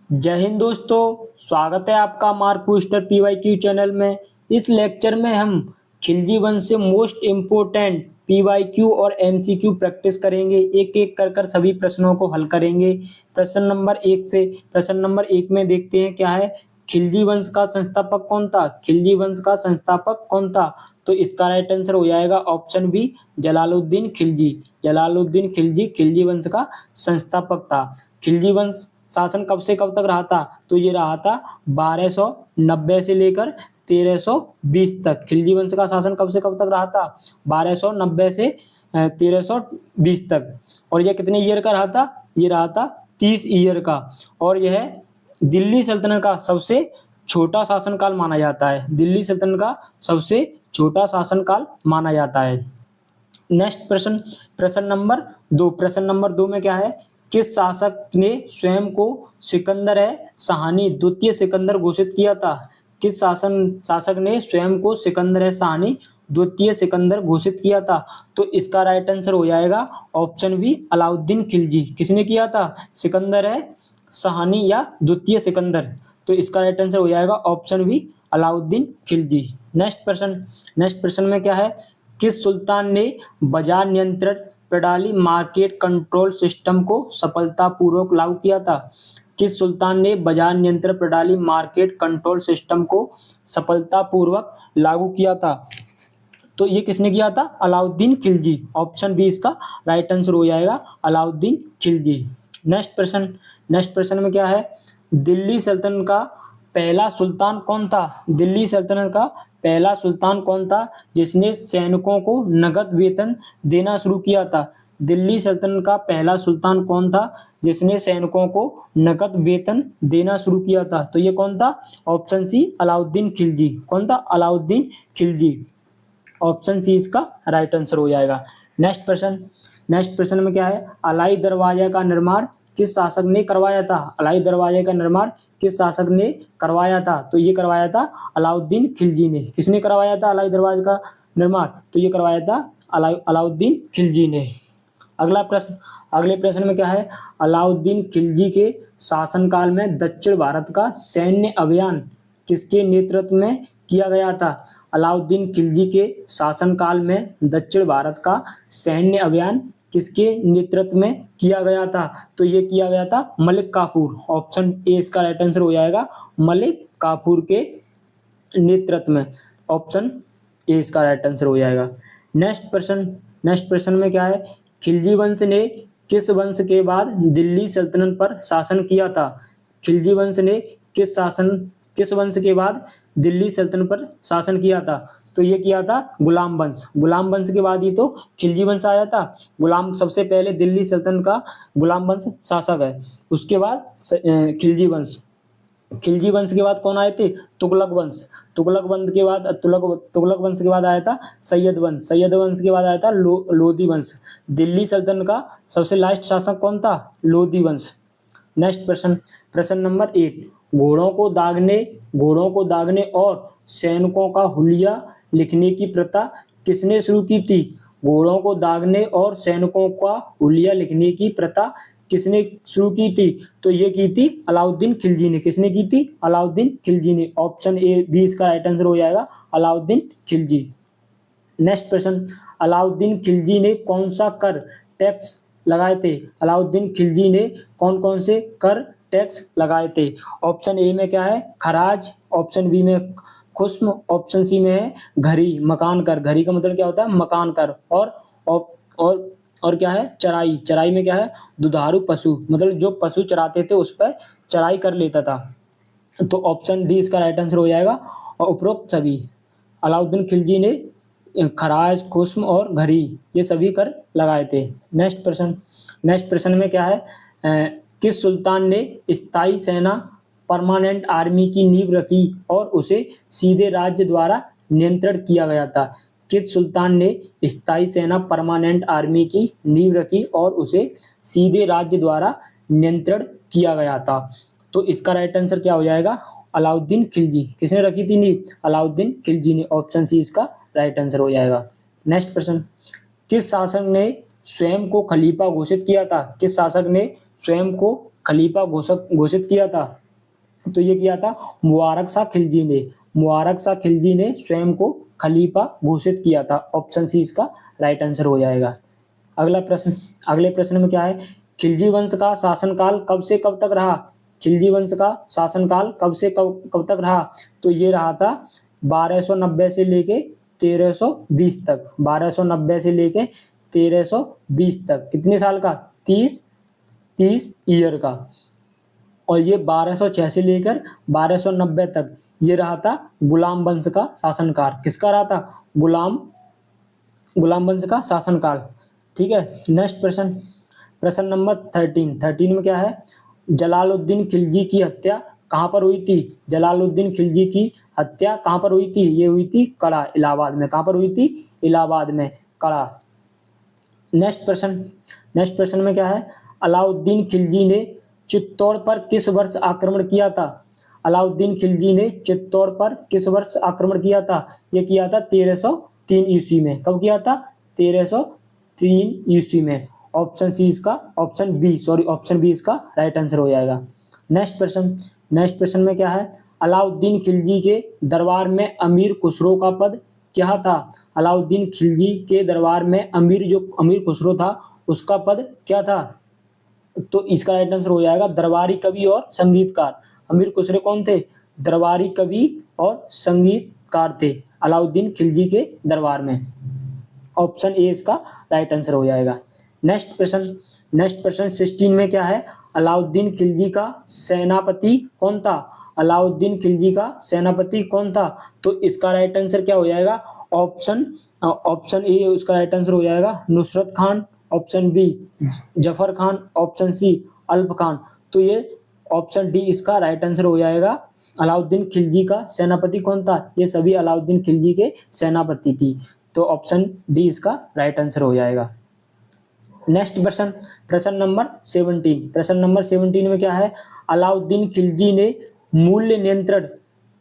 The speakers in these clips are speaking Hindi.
जय हिंद दोस्तों, स्वागत है आपका मार्क बूस्टर पीवाईक्यू चैनल में। इस लेक्चर में हम खिलजी वंश से मोस्ट इम्पोर्टेंट पीवाईक्यू और एमसीक्यू प्रैक्टिस करेंगे। एक एक कर सभी प्रश्नों को हल करेंगे। प्रश्न नंबर एक में देखते हैं क्या है। खिलजी वंश का संस्थापक कौन था? खिलजी वंश का संस्थापक कौन था? तो इसका राइट आंसर हो जाएगा ऑप्शन बी, जलालुद्दीन खिलजी। जलालुद्दीन खिलजी खिलजी वंश का संस्थापक था। खिलजी वंश शासन कब से कब तक रहा था? तो ये रहा था 1290 से लेकर 1320 तक। खिलजी वंश का शासन कब से कब तक रहा था? 1290 से 1320 तक। और यह कितने ईयर का रहा था? ये रहा था 30 ईयर का। और यह दिल्ली सल्तनत का सबसे छोटा शासनकाल माना जाता है। दिल्ली सल्तनत का सबसे छोटा शासनकाल माना जाता है। नेक्स्ट प्रश्न, प्रश्न नंबर दो में क्या है। किस शासक ने स्वयं को सिकंदर सहानी द्वितीय सिकंदर घोषित किया था? किस शासक ने स्वयं को सिकंदर सहानी द्वितीय सिकंदर घोषित किया था? तो इसका राइट आंसर हो जाएगा ऑप्शन बी, अलाउद्दीन खिलजी। किसने किया था? सिकंदर सहानी या द्वितीय सिकंदर। तो इसका राइट आंसर हो जाएगा option B, Alauddin Khilji. Next प्रश्न में क्या है। किस सुल्तान ने बाजार नियंत्रण प्रणाली मार्केट कंट्रोल सिस्टम को सफलतापूर्वक लागू किया था? किस सुल्तान ने बाजार नियंत्रण प्रणाली मार्केट कंट्रोल सिस्टम को सफलतापूर्वक लागू किया था? तो ये किसने किया था? अलाउद्दीन खिलजी। ऑप्शन बी इसका राइट आंसर हो जाएगा, अलाउद्दीन खिलजी। नेक्स्ट प्रश्न में क्या है। दिल्ली सल्तनत का पहला सुल्तान कौन था? दिल्ली सल्तनत का पहला सुल्तान कौन था जिसने सैनिकों को नगद वेतन देना शुरू किया था? दिल्ली सल्तनत का पहला सुल्तान कौन था जिसने सैनिकों को नगद वेतन देना शुरू किया था? तो ये कौन था? Option C, Alauddin Khilji. कौन था? अलाउद्दीन खिलजी। ऑप्शन सी इसका राइट आंसर हो जाएगा। नेक्स्ट प्रश्न में क्या है। अलाई दरवाजा का निर्माण किस शासक ने करवाया था? अलाई दरवाजे का निर्माण किस शासक ने करवाया था? तो ये करवाया था अलाउद्दीन खिलजी ने। किसने करवाया था अलाई दरवाजे का निर्माण? तो ये करवाया था अलाउद्दीन खिलजी ने। अगले प्रश्न में क्या है। अलाउद्दीन खिलजी के शासनकाल में दक्षिण भारत का सैन्य अभियान किसके नेतृत्व में किया गया था? अलाउद्दीन खिलजी के शासनकाल में दक्षिण भारत का सैन्य अभियान किसके नेतृत्व में किया गया था? तो ये किया गया था मलिक काफूर। ऑप्शन ए इसका राइट आंसर हो जाएगा, मलिक काफूर के नेतृत्व में। ऑप्शन ए इसका राइट आंसर हो जाएगा। नेक्स्ट प्रश्न में क्या है। खिलजी वंश ने किस वंश के बाद दिल्ली सल्तनत पर शासन किया था? खिलजी वंश ने किस वंश के बाद दिल्ली सल्तनत पर शासन किया था? तो ये किया था गुलाम वंश। गुलाम वंश के बाद ही तो खिलजी वंश आया था। गुलाम सबसे पहले दिल्ली सल्तनत का गुलाम वंश शासक है। उसके बाद खिलजी वंश। खिलजी वंश के बाद कौन आए थे? तुगलक वंश। तुगलक वंश के बाद आया था सैयद वंश। सैयद वंश के बाद आया था लोधी वंश। दिल्ली सल्तनत का सबसे लास्ट शासक कौन था? लोधी वंश। प्रश्न नंबर 8। घोड़ों को दागने और सैनिकों का हुलिया लिखने की प्रथा किसने शुरू की थी? घोड़ों को दागने और सैनिकों का हुलिया लिखने की प्रथा किसने शुरू की थी? तो ये की थी अलाउद्दीन खिलजी ने। किसने की थी? अलाउद्दीन खिलजी ने। ऑप्शन ए बी इसका राइट आंसर हो जाएगा, अलाउद्दीन खिलजी। नेक्स्ट प्रश्न। अलाउद्दीन खिलजी ने कौन सा कर टैक्स लगाए थे? अलाउद्दीन खिलजी ने कौन कौन से कर टैक्स लगाए थे? ऑप्शन ए में क्या है? खराज। ऑप्शन बी में खुस्म। ऑप्शन सी में है घरी, मकान कर। घरी का मतलब क्या होता है? मकान कर। और क्या है? चराई। चराई में क्या है? दुधारू पशु, मतलब जो पशु चराते थे उस पर चराई कर लेता था। तो ऑप्शन डी इसका राइट आंसर हो जाएगा। और उपरोक्त सभी अलाउद्दीन खिलजी ने खराज, खुस्म और घरी ये सभी कर लगाए थे। नेक्स्ट प्रश्न में क्या है। किस सुल्तान ने स्थायी सेना परमानेंट आर्मी की नींव रखी और उसे सीधे राज्य द्वारा नियंत्रण किया गया था? किस सुल्तान ने स्थायी सेना परमानेंट आर्मी की नींव रखी और उसे सीधे राज्य द्वारा नियंत्रण किया गया था? तो इसका राइट आंसर क्या हो जाएगा? अलाउद्दीन खिलजी। किसने रखी थी नींव? अलाउद्दीन खिलजी ने। ऑप्शन सी इसका राइट आंसर हो जाएगा। नेक्स्ट प्रश्न। किस शासक ने स्वयं को खलीफा घोषित किया था? किस शासक ने स्वयं को खलीफा घोषित किया था? तो ये किया था मुबारक शाह खिलजी ने। मुबारक शाह खिलजी ने स्वयं को खलीफा घोषित किया था। ऑप्शन सी इसका राइट आंसर हो जाएगा। अगले प्रश्न में क्या है? खिलजी वंश का शासनकाल कब से कब तक रहा? खिलजी वंश का शासनकाल कब से कब तक रहा? तो ये रहा था 1290 से लेके 1320 तक। 1290 से लेके 1320 तक कितने साल का? 30 ईयर का। और ये 1206 से लेकर 1290 तक ये रहा था गुलाम वंश का शासनकाल। किसका रहा था? गुलाम वंश का शासनकाल। ठीक है। नेक्स्ट प्रश्न नंबर 13 में क्या है? जलालुद्दीन खिलजी की हत्या कहाँ पर हुई थी? जलालुद्दीन खिलजी की हत्या कहाँ पर हुई थी? ये हुई थी कड़ा, इलाहाबाद में। कहाँ पर हुई थी? इलाहाबाद में, कड़ा। नेक्स्ट प्रश्न में क्या है? अलाउद्दीन खिलजी ने चित्तौड़ पर किस वर्ष आक्रमण किया था? अलाउद्दीन खिलजी ने चित्तौड़ पर किस वर्ष आक्रमण किया था? ये किया था 1303 ईस्वी में। कब किया था? 1303 ईस्वी में। ऑप्शन बी इसका राइट आंसर हो जाएगा। नेक्स्ट प्रश्न में क्या है? अलाउद्दीन खिलजी के दरबार में अमीर खुसरो का पद क्या था? अलाउद्दीन खिलजी के दरबार में अमीर खुसरो था, उसका पद क्या था? तो इसका राइट आंसर हो जाएगा दरबारी कवि और संगीतकार। अमीर खुसरो कौन थे? दरबारी कवि और संगीतकार थे अलाउद्दीन खिलजी के दरबार में। ऑप्शन ए इसका राइट आंसर हो जाएगा। नेक्स्ट प्रश्न 16 में क्या है? अलाउद्दीन खिलजी का सेनापति कौन था? अलाउद्दीन खिलजी का सेनापति कौन था? तो इसका राइट आंसर क्या हो जाएगा? ऑप्शन ए उसका राइट आंसर हो जाएगा Nusrat Khan, option B Zafar Khan, option C Alp Khan. तो ये ऑप्शन डी इसका राइट आंसर हो जाएगा। अलाउद्दीन खिलजी का सेनापति कौन था? ये सभी अलाउद्दीन खिलजी के सेनापति थी। तो ऑप्शन डी इसका राइट आंसर हो जाएगा। नेक्स्ट प्रश्न नंबर 17 में क्या है? अलाउद्दीन खिलजी ने मूल्य नियंत्रण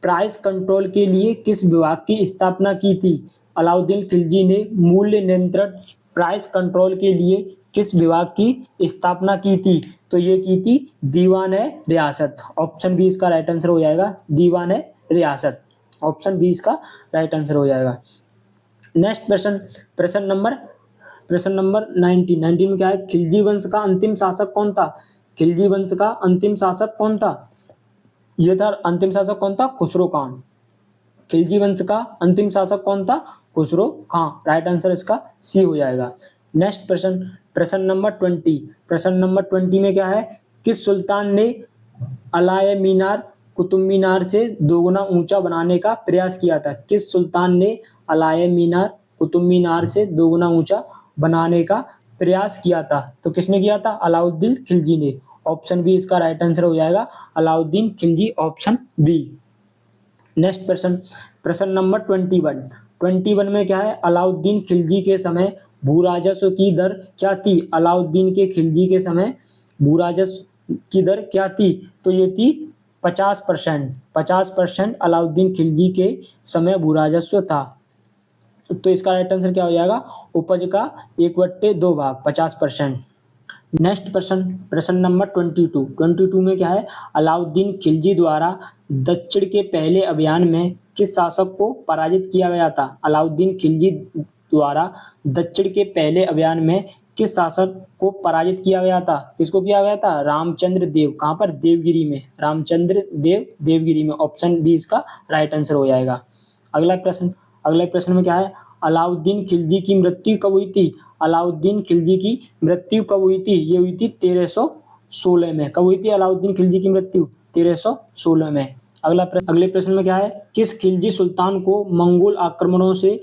प्राइस कंट्रोल के लिए किस विभाग की स्थापना की थी? अलाउद्दीन खिलजी ने मूल्य नियंत्रण प्राइस कंट्रोल के लिए किस विभाग की स्थापना की थी? तो ये की थी दीवान ए रियासत। ऑप्शन बी इसका राइट आंसर हो जाएगा, दीवान ए रियासत। ऑप्शन बी इसका राइट आंसर हो जाएगा। नेक्स्ट प्रश्न नंबर 19 में क्या है? खिलजी वंश का अंतिम शासक कौन था? खिलजी वंश का अंतिम शासक कौन था? ये था अंतिम शासक कौन था? खुसरो खान। खिलजी वंश का अंतिम शासक कौन था? खुसरो खान। राइट आंसर इसका सी हो जाएगा। नेक्स्ट प्रश्न नंबर 20 में क्या है? किस सुल्तान ने अलाए मीनार कुतुब मीनार से दोगुना ऊंचा बनाने का प्रयास किया था? किस सुल्तान ने अलाए मीनार कुतुब मीनार से दोगुना ऊंचा बनाने का प्रयास किया था? तो किसने किया था? अलाउद्दीन खिलजी ने। ऑप्शन बी इसका राइट आंसर हो जाएगा, Alauddin Khilji, option B. Next प्रश्न नंबर 21 में क्या है? अलाउद्दीन खिलजी के समय भू राजस्व की दर क्या थी? अलाउद्दीन के खिलजी के समय भू राजस्व की दर क्या थी? तो ये थी 50%। 50% अलाउद्दीन खिलजी के समय भू राजस्व था। तो इसका राइट आंसर क्या हो जाएगा? उपज का 1/2 भाग, 50%। नेक्स्ट प्रश्न नंबर 22 में क्या है? अलाउद्दीन खिलजी द्वारा दक्षिण के पहले अभियान में किस शासक को पराजित किया गया था? अलाउद्दीन खिलजी द्वारा दक्षिण के पहले अभियान में किस शासक को पराजित किया गया था? किसको किया गया था? रामचंद्र देव। कहाँ पर? देवगिरी में। रामचंद्र देव देवगिरी में। ऑप्शन बी इसका राइट आंसर हो जाएगा। अगले प्रश्न में क्या है? अलाउद्दीन खिलजी की मृत्यु कब हुई थी? अलाउद्दीन खिलजी की मृत्यु कब हुई थी? ये हुई थी 1316 में। कब हुई थी अलाउद्दीन खिलजी की मृत्यु? 1316 में। अगले प्रश्न में क्या है? किस खिलजी सुल्तान को मंगोल आक्रमणों से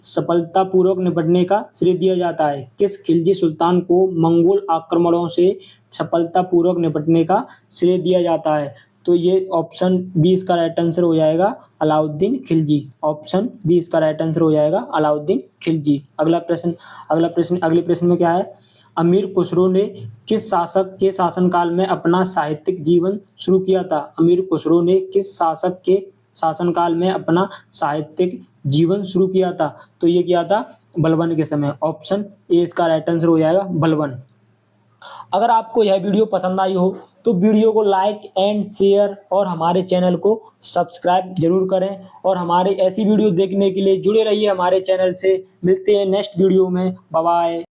सफलतापूर्वक निपटने का श्रेय दिया जाता है? किस खिलजी सुल्तान को मंगोल आक्रमणों से सफलतापूर्वक निपटने का श्रेय दिया जाता है? तो ये ऑप्शन बी इसका राइट आंसर हो जाएगा, अलाउद्दीन खिलजी। ऑप्शन बी इसका राइट आंसर हो जाएगा, अलाउद्दीन खिलजी। अगले प्रश्न में क्या है? अमीर खुसरो ने किस शासक के शासनकाल में अपना साहित्यिक जीवन शुरू किया था? अमीर खुसरो ने किस शासक के शासनकाल में अपना साहित्यिक जीवन शुरू किया था? तो ये किया था बलबन के समय। ऑप्शन ए इसका राइट आंसर हो जाएगा, बलबन। अगर आपको यह वीडियो पसंद आई हो तो वीडियो को लाइक एंड शेयर और हमारे चैनल को सब्सक्राइब जरूर करें और हमारे ऐसी वीडियो देखने के लिए जुड़े रहिए हमारे चैनल से। मिलते हैं नेक्स्ट वीडियो में। Bye bye.